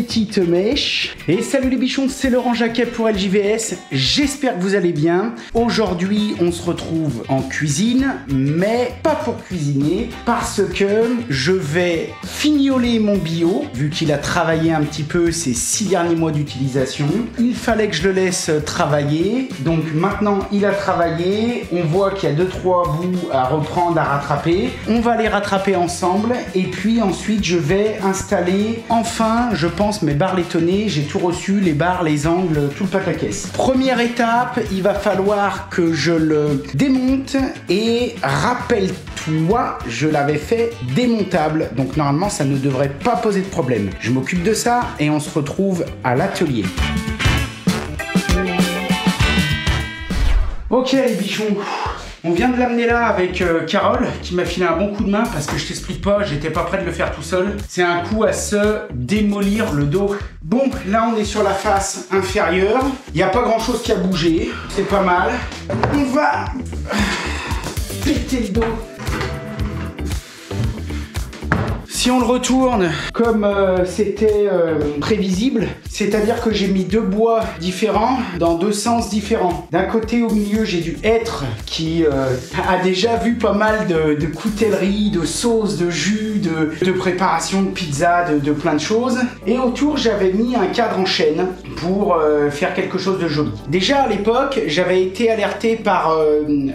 petite mèche. Et salut les bichons, c'est Laurent Jacquet pour LJVS. J'espère que vous allez bien. Aujourd'hui, on se retrouve en cuisine, mais pas pour cuisiner, parce que je vais fignoler mon bio, vu qu'il a travaillé un petit peu ces 6 derniers mois d'utilisation. Il fallait que je le laisse travailler, donc maintenant il a travaillé. On voit qu'il y a 2-3 bouts à reprendre, à rattraper. On va les rattraper ensemble, et puis ensuite je vais installer enfin, je pense, mes barres laitonnées. J'ai tout reçu, les barres, les angles, tout le pataquès. Première étape, il va falloir que je le démonte, et rappelle-toi, je l'avais fait démontable, donc normalement ça ne devrait pas poser de problème. Je m'occupe de ça et on se retrouve à l'atelier. Ok les bichons, on vient de l'amener là avec Carole qui m'a filé un bon coup de main parce que je t'explique pas, j'étais pas prêt de le faire tout seul. C'est un coup à se démolir le dos. Bon, là on est sur la face inférieure, il n'y a pas grand chose qui a bougé, c'est pas mal. On va péter le dos. Si on le retourne comme c'était prévisible, c'est-à-dire que j'ai mis 2 bois différents dans 2 sens différents. D'un côté au milieu, j'ai du hêtre qui a déjà vu pas mal de coutellerie, de sauces, de jus, de préparation de pizza, de plein de choses. Et autour, j'avais mis un cadre en chêne pour faire quelque chose de joli. Déjà à l'époque, j'avais été alerté par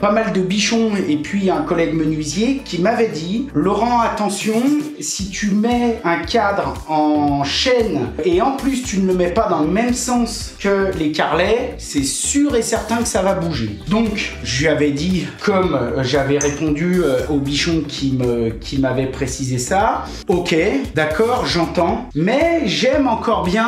pas mal de bichons et puis un collègue menuisier qui m'avait dit « Laurent, attention, si tu mets un cadre en chêne et en plus tu ne le mets pas dans le même sens que les carrelets, c'est sûr et certain que ça va bouger. » Donc je lui avais dit, comme j'avais répondu au bichon qui m'avait précisé ça, ok, d'accord, j'entends, mais j'aime encore bien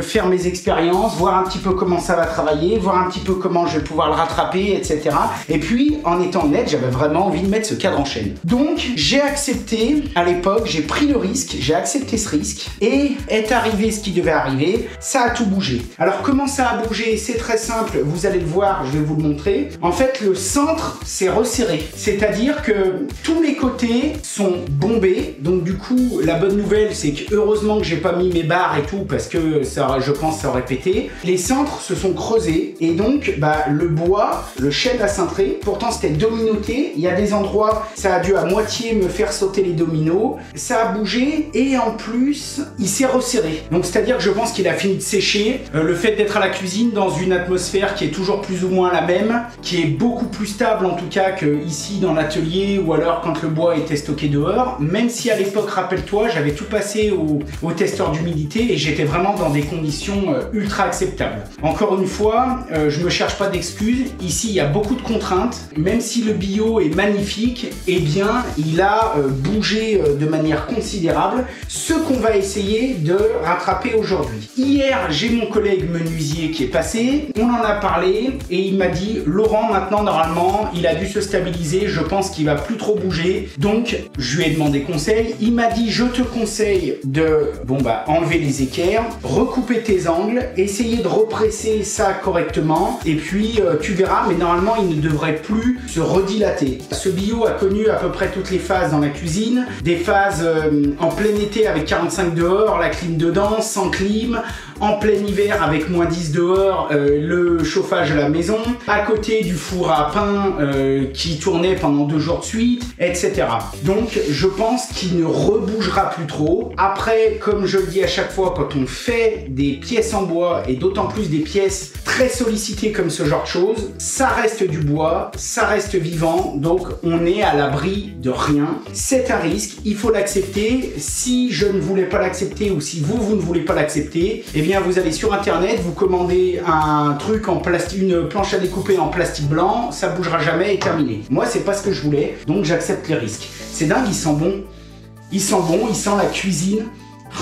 faire mes expériences, voir un petit peu comment ça va travailler, voir un petit peu comment je vais pouvoir le rattraper, etc. Et puis en étant honnête, j'avais vraiment envie de mettre ce cadre en chêne. Donc j'ai accepté à l'époque, j'ai pris le risque, j'ai accepté ce risque et est arrivé ce qui devait arriver, ça a tout bougé. Alors comment ça a bougé? C'est très simple, vous allez le voir, je vais vous le montrer. En fait, le centre s'est resserré, c'est-à-dire que tous les côtés sont bombés, donc du coup, la bonne nouvelle, c'est que heureusement que j'ai pas mis mes barres et tout, parce que ça, je pense que ça aurait pété. Les centres se sont creusés et donc le bois, le chêne a cintré, pourtant c'était dominoté, il y a des endroits, ça a dû à moitié me faire sauter les dominos, ça a bougé et en plus il s'est resserré, donc c'est à dire que je pense qu'il a fini de sécher. Le fait d'être à la cuisine dans une atmosphère qui est toujours plus ou moins la même, qui est beaucoup plus stable en tout cas que ici dans l'atelier ou alors quand le bois était stocké dehors, même si à l'époque, rappelle-toi, j'avais tout passé au testeur d'humidité et j'étais vraiment dans des conditions ultra acceptables. Encore une fois, je me cherche pas d'excuses, ici il y a beaucoup de contraintes, même si le bio est magnifique, eh bien il a bougé de manière considérable, ce qu'on va essayer de rattraper aujourd'hui. Hier, j'ai mon collègue menuisier qui est passé, on en a parlé et il m'a dit « Laurent, maintenant normalement, il a dû se stabiliser, je pense qu'il va plus trop bouger. » Donc, je lui ai demandé conseil, il m'a dit « Je te conseille de enlever les équerres, recouper tes angles, essayer de represser ça correctement et puis tu verras, mais normalement, il ne devrait plus se redilater. » Ce bio a connu à peu près toutes les phases dans la cuisine, des phases en plein été avec 45 dehors, la clim dedans, sans clim, en plein hiver avec -10 dehors, le chauffage à la maison, à côté du four à pain qui tournait pendant 2 jours de suite, etc. Donc je pense qu'il ne rebougera plus trop. Après, comme je le dis à chaque fois, quand on fait des pièces en bois et d'autant plus des pièces très sollicitées comme ce genre de choses, ça reste du bois, ça reste vivant, donc on est à l'abri de rien. C'est un risque, il faut l'accepter. Si je ne voulais pas l'accepter ou si vous ne voulez pas l'accepter, eh bien vous allez sur internet, vous commandez un truc en plastique, une planche à découper en plastique blanc, ça bougera jamais et terminé. Moi c'est pas ce que je voulais, donc j'accepte les risques. C'est dingue, il sent bon. Il sent bon, il sent la cuisine.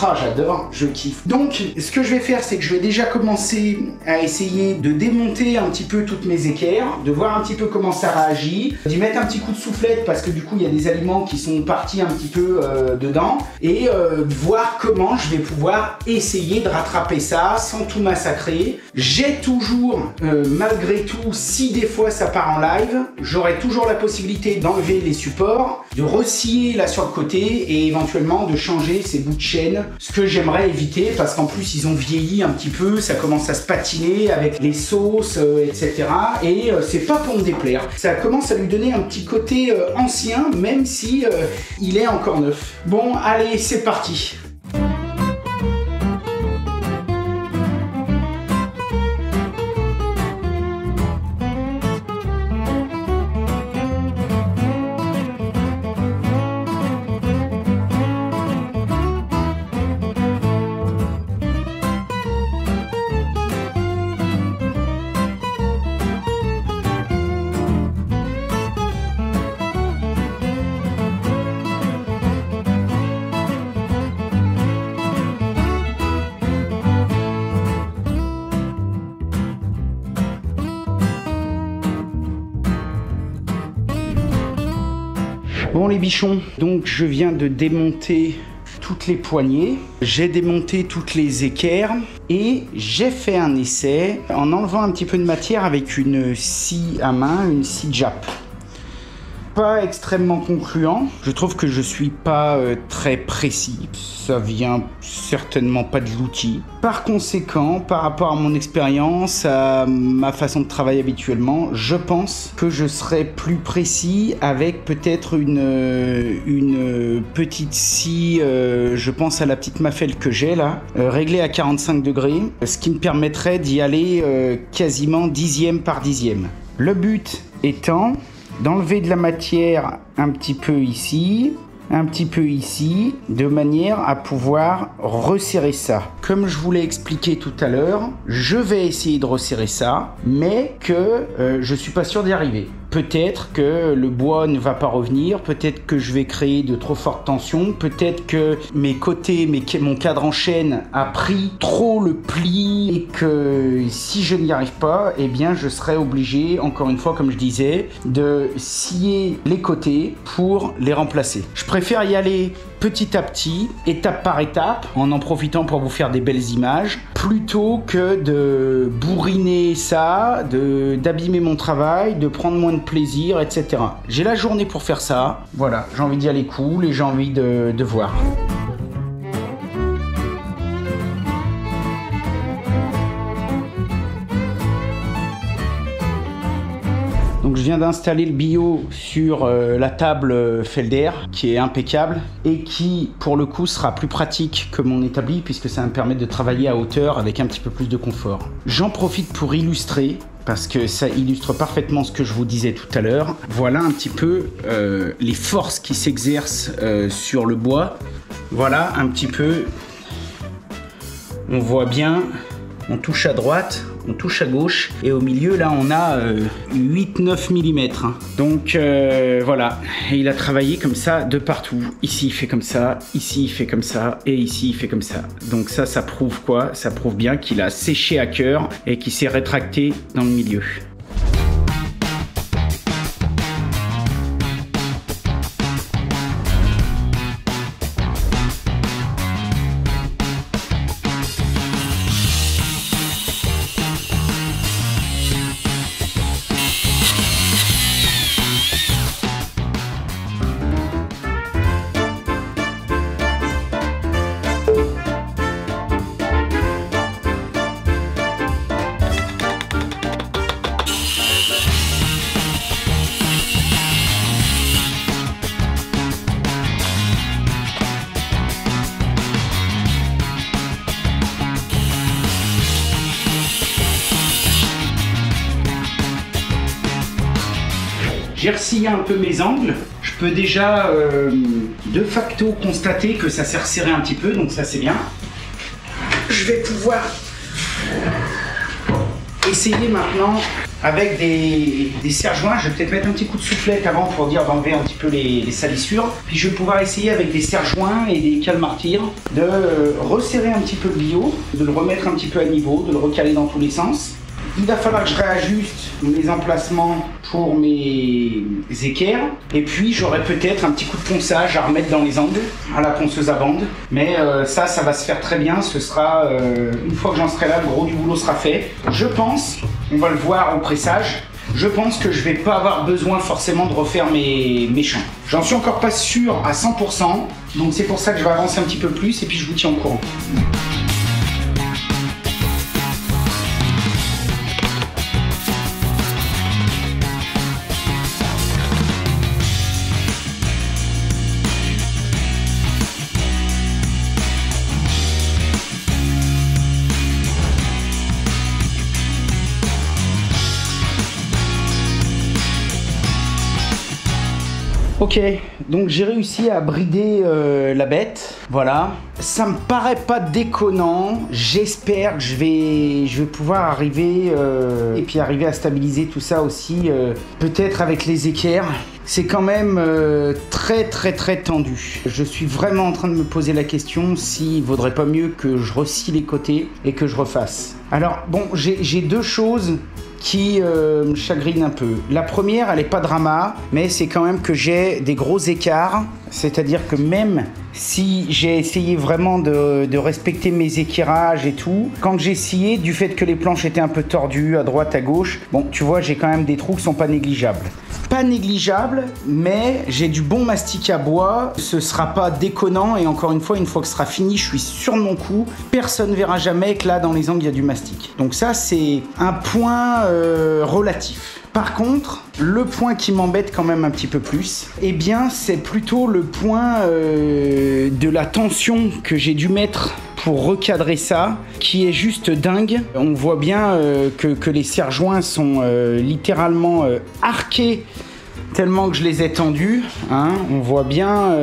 Ah, j'adore, je kiffe. Donc, ce que je vais faire, c'est que je vais déjà commencer à essayer de démonter un petit peu toutes mes équerres, de voir un petit peu comment ça réagit, d'y mettre un petit coup de soufflette parce que du coup, il y a des aliments qui sont partis un petit peu dedans, et voir comment je vais pouvoir essayer de rattraper ça sans tout massacrer. J'ai toujours, malgré tout, si des fois ça part en live, j'aurai toujours la possibilité d'enlever les supports, de resscier là sur le côté et éventuellement de changer ces bouts de chaîne tiennent, ce que j'aimerais éviter parce qu'en plus ils ont vieilli un petit peu, ça commence à se patiner avec les sauces, etc. Et c'est pas pour me déplaire. Ça commence à lui donner un petit côté ancien, même si il est encore neuf. Bon, allez, c'est parti. Bon les bichons, donc je viens de démonter toutes les poignées, j'ai démonté toutes les équerres et j'ai fait un essai en enlevant un petit peu de matière avec une scie à main, une scie Jap. Pas extrêmement concluant, je trouve que je suis pas très précis, ça vient certainement pas de l'outil. Par conséquent, par rapport à mon expérience, à ma façon de travailler habituellement, je pense que je serai plus précis avec peut-être une petite scie, je pense à la petite Mafel que j'ai là, réglée à 45 degrés, ce qui me permettrait d'y aller quasiment dixième par dixième. Le but étant d'enlever de la matière un petit peu ici, un petit peu ici, de manière à pouvoir resserrer ça. Comme je vous l'ai expliqué tout à l'heure, je vais essayer de resserrer ça, mais que je suis pas sûr d'y arriver. Peut-être que le bois ne va pas revenir, peut-être que je vais créer de trop fortes tensions, peut-être que mes côtés, mon cadre en chaîne a pris trop le pli et que si je n'y arrive pas, eh bien je serai obligé, encore une fois comme je disais, de scier les côtés pour les remplacer. Je préfère y aller petit à petit, étape par étape, en profitant pour vous faire des belles images, plutôt que de bourriner ça, d'abîmer mon travail, de prendre moins de plaisir, etc. J'ai la journée pour faire ça. Voilà, j'ai envie d'y aller cool et j'ai envie de voir. Donc je viens d'installer le bio sur la table Felder qui est impeccable et qui pour le coup sera plus pratique que mon établi puisque ça va me permettre de travailler à hauteur avec un petit peu plus de confort. J'en profite pour illustrer parce que ça illustre parfaitement ce que je vous disais tout à l'heure. Voilà un petit peu les forces qui s'exercent sur le bois. Voilà un petit peu, on voit bien, on touche à droite, on touche à gauche et au milieu là on a 8-9 mm. Donc voilà, et il a travaillé comme ça de partout. Ici il fait comme ça, ici il fait comme ça et ici il fait comme ça. Donc ça prouve quoi? Ça prouve bien qu'il a séché à cœur et qu'il s'est rétracté dans le milieu. J'ai ressillé un peu mes angles. Je peux déjà de facto constater que ça s'est resserré un petit peu, donc ça c'est bien. Je vais pouvoir essayer maintenant avec des serre-joints. Je vais peut-être mettre un petit coup de soufflette avant pour dire d'enlever un petit peu les salissures. Puis je vais pouvoir essayer avec des serre-joints et des cale-martyrs de resserrer un petit peu le bio, de le remettre un petit peu à niveau, de le recaler dans tous les sens. Il va falloir que je réajuste mes emplacements pour mes équerres. Et puis j'aurai peut-être un petit coup de ponçage à remettre dans les angles à la ponceuse à bande. Mais ça va se faire très bien. Ce sera, une fois que j'en serai là, le gros du boulot sera fait. Je pense, on va le voir au pressage, je pense que je vais pas avoir besoin forcément de refaire mes champs. J'en suis encore pas sûr à 100%, donc c'est pour ça que je vais avancer un petit peu plus et puis je vous tiens au courant. Ok, donc j'ai réussi à brider la bête, voilà. Ça me paraît pas déconnant, j'espère que je vais pouvoir arriver et puis arriver à stabiliser tout ça aussi, peut-être avec les équerres. C'est quand même très tendu. Je suis vraiment en train de me poser la question s'il vaudrait pas mieux que je rescie les côtés et que je refasse. Alors bon, j'ai deux choses qui me chagrinent un peu. La première, elle est pas drama, mais c'est quand même que j'ai des gros écarts. C'est-à-dire que même si j'ai essayé vraiment de respecter mes équerrages et tout, quand j'ai essayé, du fait que les planches étaient un peu tordues à droite, à gauche, bon, tu vois, j'ai quand même des trous qui sont pas négligeables. Pas négligeable, mais j'ai du bon mastic à bois, ce sera pas déconnant et encore une fois que ce sera fini, je suis sûr de mon coup, personne verra jamais que là dans les angles il y a du mastic. Donc ça c'est un point relatif. Par contre, le point qui m'embête quand même un petit peu plus, eh bien c'est plutôt le point de la tension que j'ai dû mettre pour recadrer ça, qui est juste dingue. On voit bien que les serre-joints sont littéralement arqués tellement que je les ai tendus, hein, on voit bien.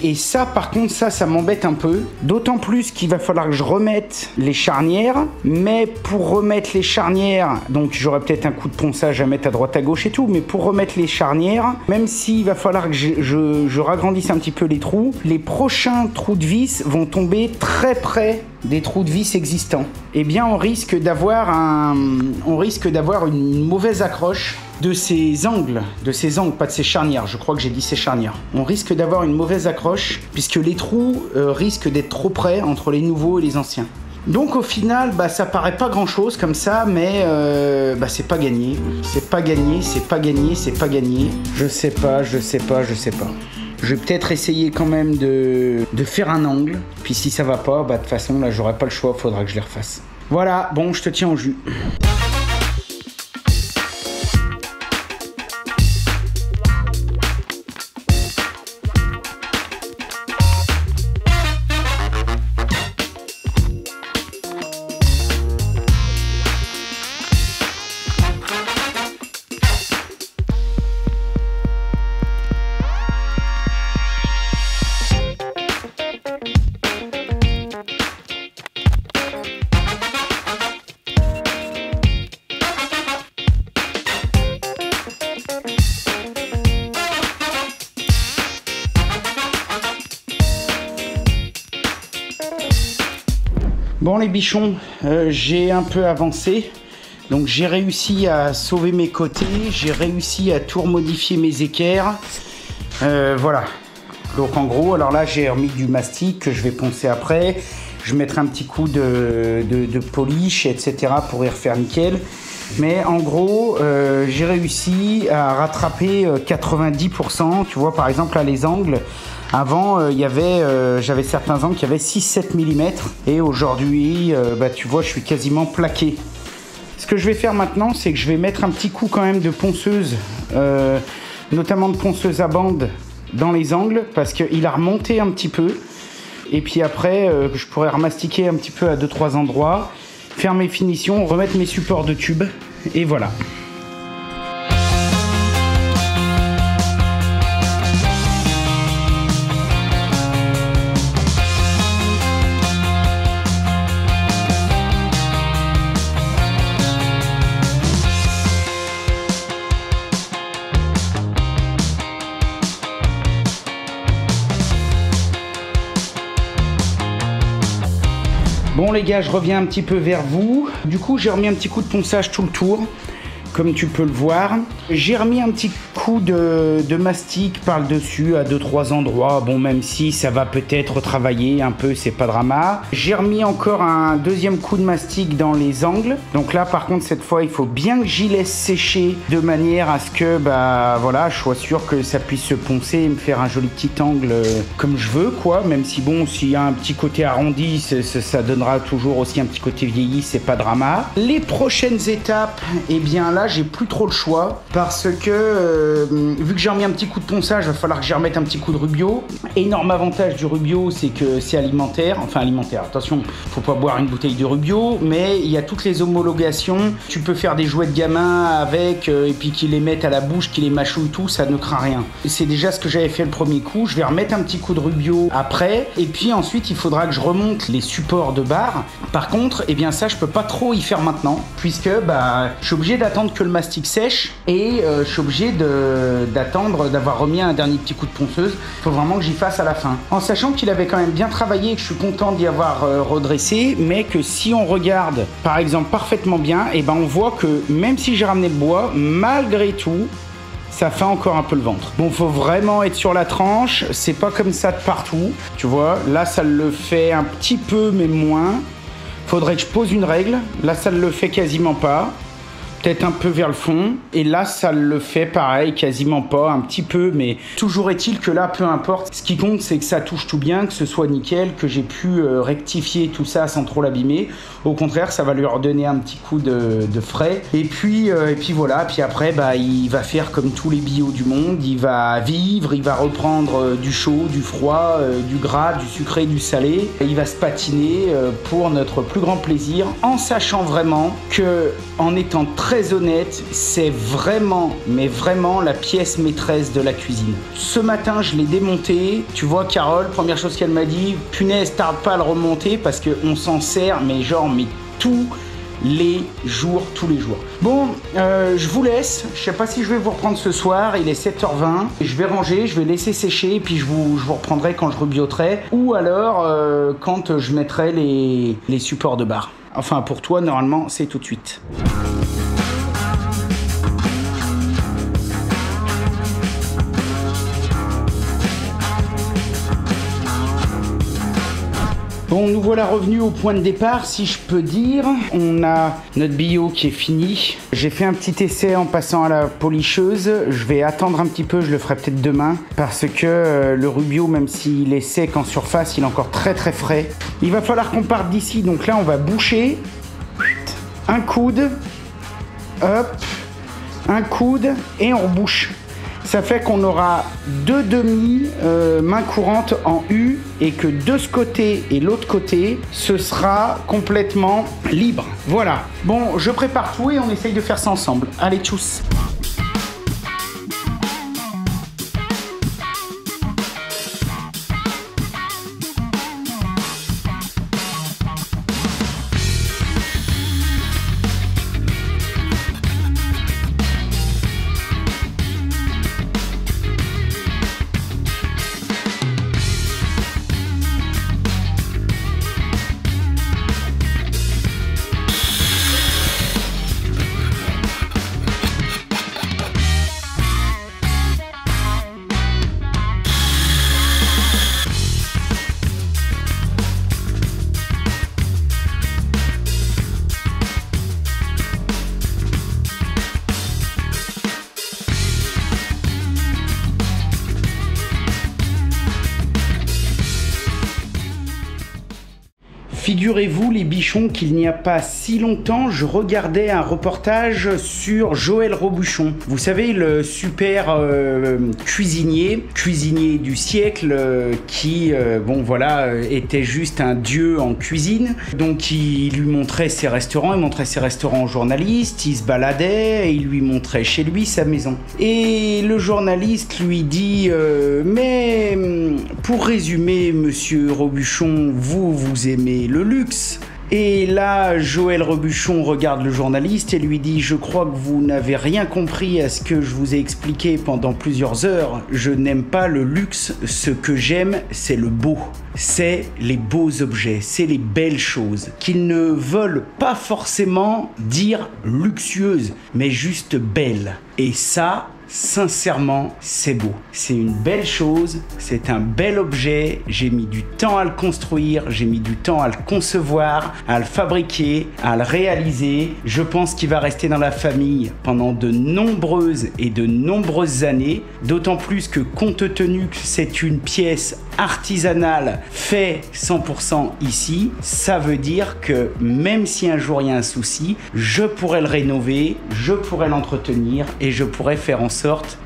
Et ça, par contre, ça m'embête un peu. D'autant plus qu'il va falloir que je remette les charnières. Mais pour remettre les charnières, donc j'aurai peut-être un coup de ponçage à mettre à droite à gauche et tout, mais pour remettre les charnières, même s'il va falloir que je ragrandisse un petit peu les trous, les prochains trous de vis vont tomber très près des trous de vis existants. Eh bien, on risque d'avoir une mauvaise accroche de ces angles, pas de ces charnières, je crois que j'ai dit ces charnières. On risque d'avoir une mauvaise accroche puisque les trous risquent d'être trop près entre les nouveaux et les anciens. Donc au final, ça paraît pas grand chose comme ça, mais c'est pas gagné. C'est pas gagné. Je sais pas. Je vais peut-être essayer quand même de faire un angle. Puis si ça va pas, de toute façon là j'aurai pas le choix, faudra que je les refasse. Voilà, bon je te tiens au jus. Bon les bichons, j'ai un peu avancé, donc j'ai réussi à sauver mes côtés, j'ai réussi à tout remodifier mes équerres, voilà. Donc en gros, alors là j'ai remis du mastic que je vais poncer après, je mettrai un petit coup de polish, etc. pour y refaire nickel. Mais en gros, j'ai réussi à rattraper 90%, tu vois par exemple là les angles. Avant, j'avais certains angles qui avaient 6-7 mm et aujourd'hui, tu vois, je suis quasiment plaqué. Ce que je vais faire maintenant, c'est que je vais mettre un petit coup quand même de ponceuse, notamment de ponceuse à bande dans les angles parce qu'il a remonté un petit peu. Et puis après, je pourrais remastiquer un petit peu à 2-3 endroits, faire mes finitions, remettre mes supports de tube et voilà. Bon les gars, je reviens un petit peu vers vous. Du coup, j'ai remis un petit coup de ponçage tout le tour. comme tu peux le voir. J'ai remis un petit coup de mastic par le dessus à 2-3 endroits. Bon, même si ça va peut-être travailler un peu, c'est pas drama. J'ai remis encore un deuxième coup de mastic dans les angles. Donc là, par contre, cette fois, il faut bien que j'y laisse sécher de manière à ce que, bah voilà, je sois sûr que ça puisse se poncer et me faire un joli petit angle comme je veux, quoi. Même si, bon, s'il y a un petit côté arrondi, ça donnera toujours aussi un petit côté vieilli, c'est pas drama. Les prochaines étapes, eh bien là, j'ai plus trop le choix parce que vu que j'ai remis un petit coup de ponçage, il va falloir que j'y remette un petit coup de rubio. Énorme avantage du rubio, c'est que c'est alimentaire, enfin alimentaire, attention, faut pas boire une bouteille de rubio, mais il y a toutes les homologations. Tu peux faire des jouets de gamins avec et puis qu'ils les mettent à la bouche, qu'ils les mâchouillent tout, ça ne craint rien. C'est déjà ce que j'avais fait le premier coup. Je vais remettre un petit coup de rubio après et puis ensuite il faudra que je remonte les supports de barre. Par contre, eh bien ça je peux pas trop y faire maintenant puisque bah je suis obligé d'attendre que le mastic sèche et je suis obligé d'attendre d'avoir remis un dernier petit coup de ponceuse. Il faut vraiment que j'y fasse à la fin. En sachant qu'il avait quand même bien travaillé et que je suis content d'y avoir redressé, mais que si on regarde par exemple parfaitement bien, et ben on voit que même si j'ai ramené le bois, malgré tout, ça fait encore un peu le ventre. Bon, faut vraiment être sur la tranche, c'est pas comme ça de partout, tu vois. Là, ça le fait un petit peu, mais moins. Faudrait que je pose une règle. Là, ça ne le fait quasiment pas. Peut-être un peu vers le fond. Et là, ça le fait pareil, quasiment pas, un petit peu. Mais toujours est-il que là, peu importe. Ce qui compte, c'est que ça touche tout bien, que ce soit nickel, que j'ai pu rectifier tout ça sans trop l'abîmer. Au contraire, ça va lui redonner un petit coup de frais. Et puis voilà. Puis après, bah, il va faire comme tous les bios du monde. Il va vivre, il va reprendre du chaud, du froid, du gras, du sucré, du salé. Il va se patiner pour notre plus grand plaisir, en sachant vraiment que, en étant très honnête, c'est vraiment, mais vraiment la pièce maîtresse de la cuisine. Ce matin, je l'ai démonté. Tu vois, Carole, première chose qu'elle m'a dit, punaise, tarde pas à le remonter parce qu'on s'en sert, mais genre, mais tous les jours. Bon, je vous laisse. Je sais pas si je vais vous reprendre ce soir. Il est 7h20. Je vais ranger, je vais laisser sécher et puis je vous reprendrai quand je rebioterai ou alors quand je mettrai les supports de barre. Enfin, pour toi, normalement, c'est tout de suite. Bon, nous voilà revenus au point de départ, si je peux dire. On a notre bio qui est fini. J'ai fait un petit essai en passant à la policheuse. Je vais attendre un petit peu, je le ferai peut-être demain. Parce que le rubio, même s'il est sec en surface, il est encore très très frais. Il va falloir qu'on parte d'ici. Donc là, on va boucher. Un coude. Hop. Un coude. Et on rebouche. Ça fait qu'on aura deux demi main courante en U et que de ce côté et l'autre côté, ce sera complètement libre. Voilà. Bon, je prépare tout et on essaye de faire ça ensemble. Allez, tchuss! Figurez-vous les bichons qu'il n'y a pas si longtemps, je regardais un reportage sur Joël Robuchon. Vous savez, le super cuisinier du siècle qui, bon voilà, était juste un dieu en cuisine. Donc il lui montrait ses restaurants, il montrait ses restaurants aux journalistes, il se baladait et il lui montrait chez lui sa maison. Et le journaliste lui dit mais pour résumer, monsieur Robuchon, vous aimez le luxe. Et là, Joël Rebuchon regarde le journaliste et lui dit « Je crois que vous n'avez rien compris à ce que je vous ai expliqué pendant plusieurs heures. Je n'aime pas le luxe, ce que j'aime, c'est le beau. C'est les beaux objets, c'est les belles choses, qu'ils ne veulent pas forcément dire luxueuses, mais juste belles. Et ça, sincèrement, c'est beau. C'est une belle chose, c'est un bel objet. J'ai mis du temps à le construire, j'ai mis du temps à le concevoir, à le fabriquer, à le réaliser. Je pense qu'il va rester dans la famille pendant de nombreuses années, d'autant plus que compte tenu que c'est une pièce artisanale fait 100% ici, ça veut dire que même si un jour il y a un souci, je pourrais le rénover, je pourrais l'entretenir et je pourrais faire en sorte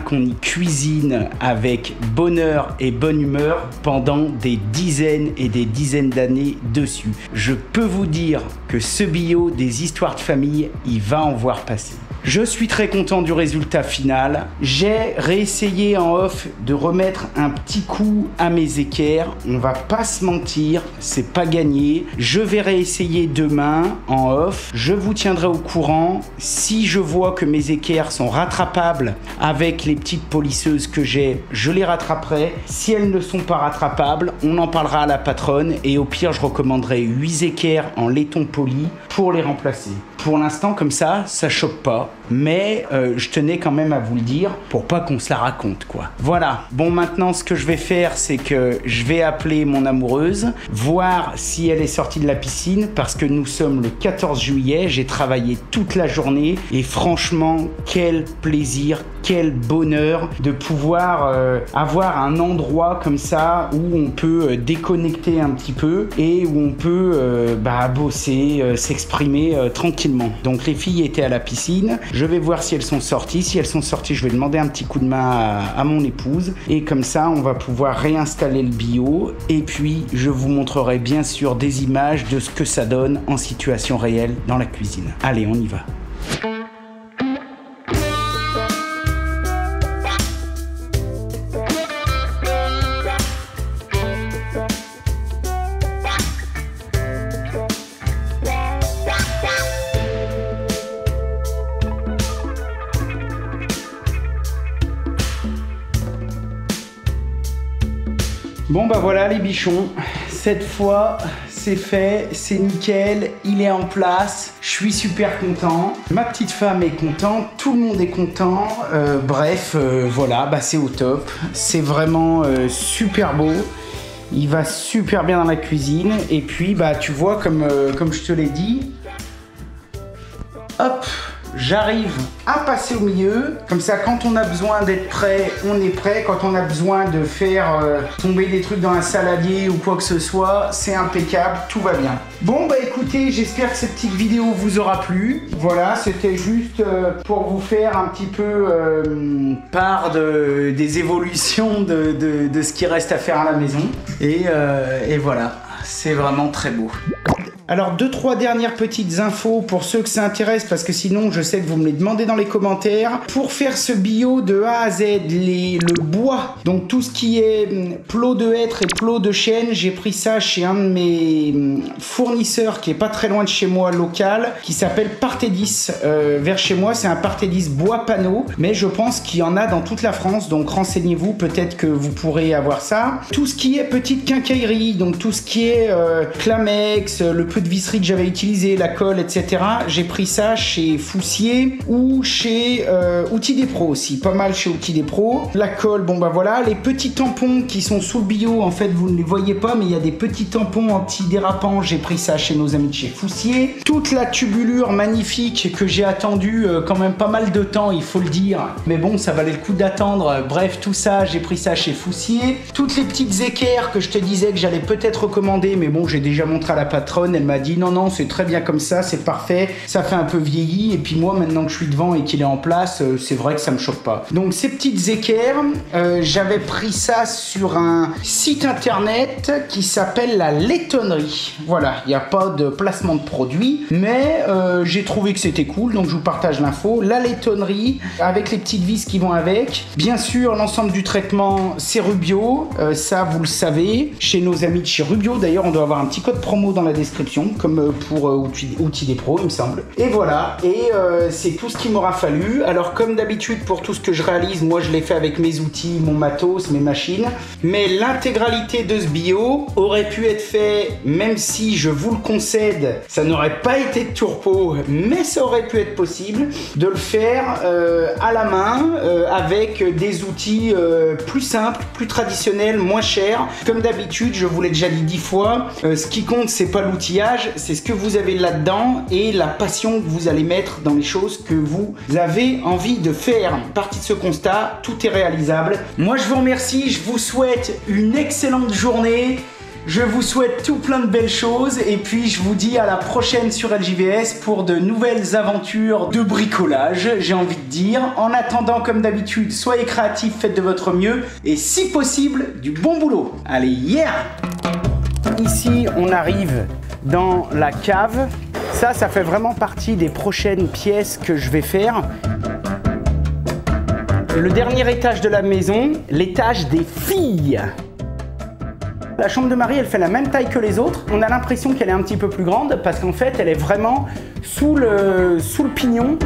qu'on y cuisine avec bonheur et bonne humeur pendant des dizaines et des dizaines d'années dessus. Je peux vous dire que ce bio des histoires de famille, il va en voir passer. Je suis très content du résultat final. J'ai réessayé en off de remettre un petit coup à mes équerres. On va pas se mentir, c'est pas gagné. Je vais réessayer demain en off. Je vous tiendrai au courant. Si je vois que mes équerres sont rattrapables avec les petites polisseuses que j'ai, je les rattraperai. Si elles ne sont pas rattrapables, on en parlera à la patronne et au pire, je recommanderai 8 équerres en laiton poli pour les remplacer. Pour l'instant, comme ça choque pas. Mais je tenais quand même à vous le dire pour pas qu'on se la raconte, quoi. Voilà. Bon, maintenant, ce que je vais faire, c'est que je vais appeler mon amoureuse, voir si elle est sortie de la piscine, parce que nous sommes le 14 juillet. J'ai travaillé toute la journée et franchement, quel plaisir, quel bonheur de pouvoir avoir un endroit comme ça où on peut déconnecter un petit peu et où on peut bosser, s'exprimer tranquillement. Donc les filles étaient à la piscine. Je vais voir si elles sont sorties. Si elles sont sorties, je vais demander un petit coup de main à mon épouse. Et comme ça, on va pouvoir réinstaller le bio. Et puis, je vous montrerai bien sûr des images de ce que ça donne en situation réelle dans la cuisine. Allez, on y va. Bon bah voilà les bichons, cette fois c'est fait, c'est nickel, il est en place, je suis super content, ma petite femme est contente, tout le monde est content, voilà, c'est au top, c'est vraiment super beau. Il va super bien dans la cuisine et puis tu vois comme je te l'ai dit, hop, j'arrive à passer au milieu, comme ça quand on a besoin d'être prêt, on est prêt. Quand on a besoin de faire tomber des trucs dans un saladier ou quoi que ce soit, c'est impeccable, tout va bien. Bon écoutez, j'espère que cette petite vidéo vous aura plu. Voilà, c'était juste pour vous faire un petit peu part des évolutions de ce qui reste à faire à la maison. Et voilà, c'est vraiment très beau. Alors 2-3 dernières petites infos pour ceux que ça intéresse, parce que sinon je sais que vous me les demandez dans les commentaires. Pour faire ce bio de A à Z, le bois, donc tout ce qui est plot de hêtre et plot de chêne, j'ai pris ça chez un de mes fournisseurs qui est pas très loin de chez moi, local, qui s'appelle Partédis. Vers chez moi, c'est un Partédis bois panneau, mais je pense qu'il y en a dans toute la France, donc renseignez-vous, peut-être que vous pourrez avoir ça. Tout ce qui est petite quincaillerie, donc tout ce qui est Clamex, le peu de visserie que j'avais utilisé, la colle, etc. J'ai pris ça chez Foussier ou chez Outils des Pros aussi, pas mal chez Outils des Pros. La colle, voilà, les petits tampons qui sont sous le bio, en fait vous ne les voyez pas, mais il y a des petits tampons anti-dérapants, j'ai pris ça chez nos amis de chez Foussier. Toute la tubulure magnifique que j'ai attendu quand même pas mal de temps, il faut le dire, mais bon, ça valait le coup d'attendre. Bref, tout ça, j'ai pris ça chez Foussier. Toutes les petites équerres que je te disais que j'allais peut-être recommander, mais bon, j'ai déjà montré à la patronne, elle m'a dit non, c'est très bien comme ça, c'est parfait, ça fait un peu vieilli, et puis moi, maintenant que je suis devant et qu'il est en place, c'est vrai que ça me choque pas. Donc ces petites équerres, j'avais pris ça sur un site internet qui s'appelle la laitonnerie. Voilà, il n'y a pas de placement de produit, mais j'ai trouvé que c'était cool, donc je vous partage l'info. La laitonnerie, avec les petites vis qui vont avec. Bien sûr, l'ensemble du traitement, c'est Rubio, ça vous le savez, chez nos amis de chez Rubio. D'ailleurs, on doit avoir un petit code promo dans la description. description, comme pour outils des pros, il me semble. Et voilà, et c'est tout ce qu'il m'aura fallu. Alors comme d'habitude, pour tout ce que je réalise, moi je l'ai fait avec mes outils, mon matos, mes machines. Mais l'intégralité de ce bio aurait pu être fait, même si je vous le concède, ça n'aurait pas été de tourpeau, mais ça aurait pu être possible de le faire à la main, avec des outils plus simples, plus traditionnels, moins chers. Comme d'habitude, je vous l'ai déjà dit 10 fois, ce qui compte, c'est pas l'outillage, c'est ce que vous avez là-dedans et la passion que vous allez mettre dans les choses que vous avez envie de faire. Partie de ce constat, tout est réalisable. Moi, je vous remercie, je vous souhaite une excellente journée. Je vous souhaite tout plein de belles choses et puis je vous dis à la prochaine sur LJVS pour de nouvelles aventures de bricolage, j'ai envie de dire. En attendant, comme d'habitude, soyez créatifs, faites de votre mieux et si possible, du bon boulot. Allez, yeah! Ici, on arrive dans la cave. Ça fait vraiment partie des prochaines pièces que je vais faire. Le dernier étage de la maison, l'étage des filles. La chambre de Marie, elle fait la même taille que les autres. On a l'impression qu'elle est un petit peu plus grande parce qu'en fait, elle est vraiment sous le pignon.